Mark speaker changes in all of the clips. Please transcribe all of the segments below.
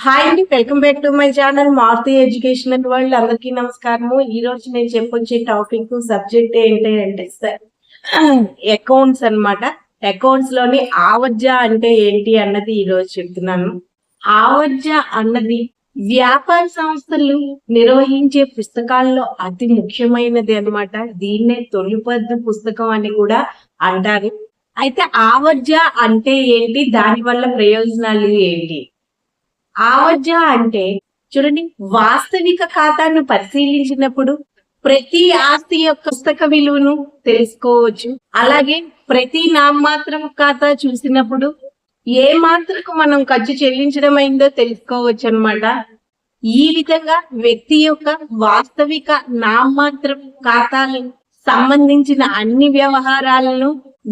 Speaker 1: Hi అండి, welcome back to my channel Maruthi educational world. అందరికీ నమస్కారము. ఈ రోజు నేను చెప్పొచ్చే టాపిక్ సబ్జెక్ట్ ఏంటి అంటే అకౌంట్స్ అన్నమాట. అకౌంట్స్ లోని ఆవర్జ అంటే ఏంటి అన్నది ఈ రోజు చెప్తున్నాను. ఆవర్జ అన్నది వ్యాపార సంస్థలు నిర్వహించే పుస్తకాల్లో అతి ముఖ్యమైనది అన్నమాట. దీన్నే తొలిపద్దు పుస్తకం అని కూడా అంటారు. అయితే ఆవర్జ అంటే ఏంటి, దాని వల్ల ప్రయోజనాలు ఏంటి? ఆవజ్జ అంటే చూడండి, వాస్తవిక ఖాతాను పరిశీలించినప్పుడు ప్రతి ఆస్తి యొక్క పుస్తక విలువను తెలుసుకోవచ్చు. అలాగే ప్రతి నామమాత్రం ఖాతా చూసినప్పుడు ఏ మాత్రకు మనం ఖర్చు చెల్లించడం అయిందో తెలుసుకోవచ్చు అన్నమాట. ఈ విధంగా వ్యక్తి యొక్క వాస్తవిక నామమాత్రం ఖాతాలను సంబంధించిన అన్ని వ్యవహారాలను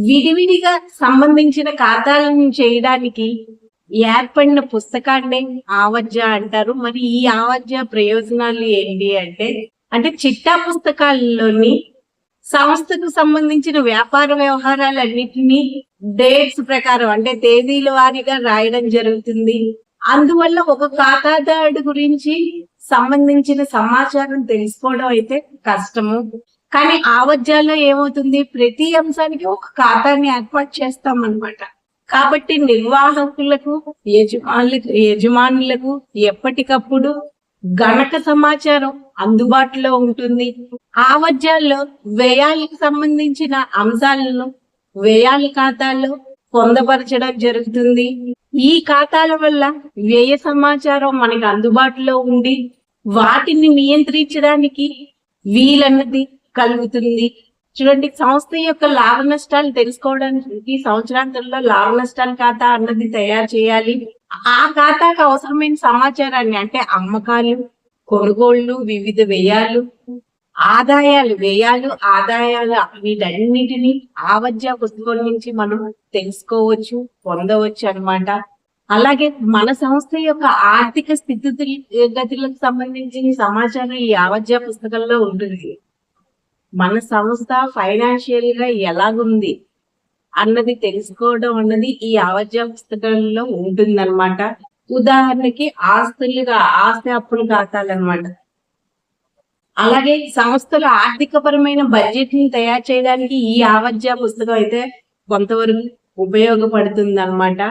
Speaker 1: విడివిడిగా సంబంధించిన ఖాతాలను చేయడానికి ఏర్పడిన పుస్తకాన్ని ఆవజ్జ అంటారు. మరి ఈ ఆవజ్జ ప్రయోజనాలు ఏంటి అంటే చిట్టా పుస్తకాల్లోని సంస్థకు సంబంధించిన వ్యాపార వ్యవహారాలన్నిటినీ డేట్స్ ప్రకారం అంటే తేదీల వారీగా రాయడం జరుగుతుంది. అందువల్ల ఒక ఖాతాదారుడు గురించి సంబంధించిన సమాచారం తెలుసుకోవడం అయితే కష్టము. కానీ ఆవజ్జాలో ఏమవుతుంది, ప్రతి అంశానికి ఒక ఖాతాని ఏర్పాటు చేస్తాం అన్నమాట. కాబట్టి నిర్వాహకులకు యజమానులకు ఎప్పటికప్పుడు గణక సమాచారం అందుబాటులో ఉంటుంది. ఆవజ్జాల్లో వ్యయాలకు సంబంధించిన అంశాలను వ్యయాల ఖాతాల్లో పొందపరచడం జరుగుతుంది. ఈ ఖాతాల వల్ల వ్యయ సమాచారం మనకు అందుబాటులో ఉండి వాటిని నియంత్రించడానికి వీలన్నది కలుగుతుంది. చూడండి, సంస్థ యొక్క లాభ నష్టాలు తెలుసుకోవడానికి సంవత్సరాంతంలో లాభ నష్టాల ఖాతా అన్నది తయారు చేయాలి. ఆ ఖాతాకు అవసరమైన సమాచారాన్ని అంటే అమ్మకాలు, కొనుగోళ్లు, వివిధ వ్యయాలు, ఆదాయాలు వీటన్నిటిని ఆవజ్జ పుస్తకం నుంచి మనం తెలుసుకోవచ్చు, పొందవచ్చు అన్నమాట. అలాగే మన సంస్థ యొక్క ఆర్థిక స్థితిగతులకు సంబంధించిన సమాచారం ఈ ఆవజ్జ పుస్తకంలో ఉంటుంది. మన సంస్థ ఫైనాన్షియల్ గా ఎలాగుంది అన్నది తెలుసుకోవడం అన్నది ఈ ఆవజ్జ పుస్తకంలో ఉంటుందన్నమాట. ఉదాహరణకి ఆస్తి అప్పుల ఖాతాలు అన్నమాట. అలాగే సంస్థలు ఆర్థికపరమైన బడ్జెట్ ని తయారు చేయడానికి ఈ ఆవజ్జ పుస్తకం అయితే కొంతవరకు ఉపయోగపడుతుంది అన్నమాట.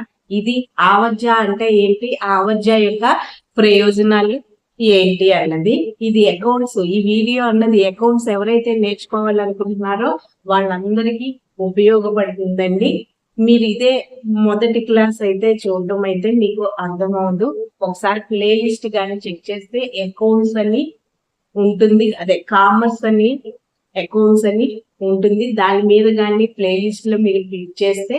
Speaker 1: ఇది ఆవజ్జ అంటే ఏంటి, ఆవజ్జ యొక్క ప్రయోజనాలు ఏంటి అన్నది. ఇది అకౌంట్స్, ఈ వీడియో అన్నది అకౌంట్స్ ఎవరైతే నేర్చుకోవాలనుకుంటున్నారో వాళ్ళందరికీ ఉపయోగపడుతుందండి. మీరు ఇదే మొదటి క్లాస్ అయితే చూడడం అయితే మీకు అర్థమవుదు. ఒకసారి ప్లే లిస్ట్ కానీ చెక్ చేస్తే అకౌంట్స్ అని ఉంటుంది, అదే కామర్స్ అని అకౌంట్స్ అని ఉంటుంది. దాని మీద కానీ ప్లే లిస్ట్ లో మీరు క్లిక్ చేస్తే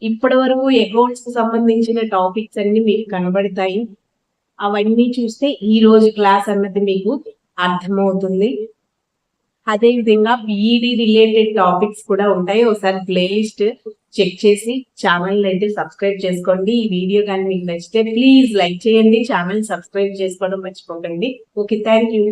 Speaker 1: ఇప్పటి వరకు అకౌంట్స్ సంబంధించిన టాపిక్స్ అన్ని మీకు కనబడతాయి. అవన్నీ చూస్తే ఈ రోజు క్లాస్ అన్నది మీకు అర్థమవుతుంది. అదే విధంగా బీఈడి రిలేటెడ్ టాపిక్స్ కూడా ఉంటాయి. ఒకసారి ప్లేలిస్ట్ చెక్ చేసి ఛానల్ అయితే సబ్స్క్రైబ్ చేసుకోండి. ఈ వీడియో కానీ మీకు నచ్చితే ప్లీజ్ లైక్ చేయండి, ఛానల్ సబ్స్క్రైబ్ చేసుకోవడం మర్చిపోకండి. Okay, thank you.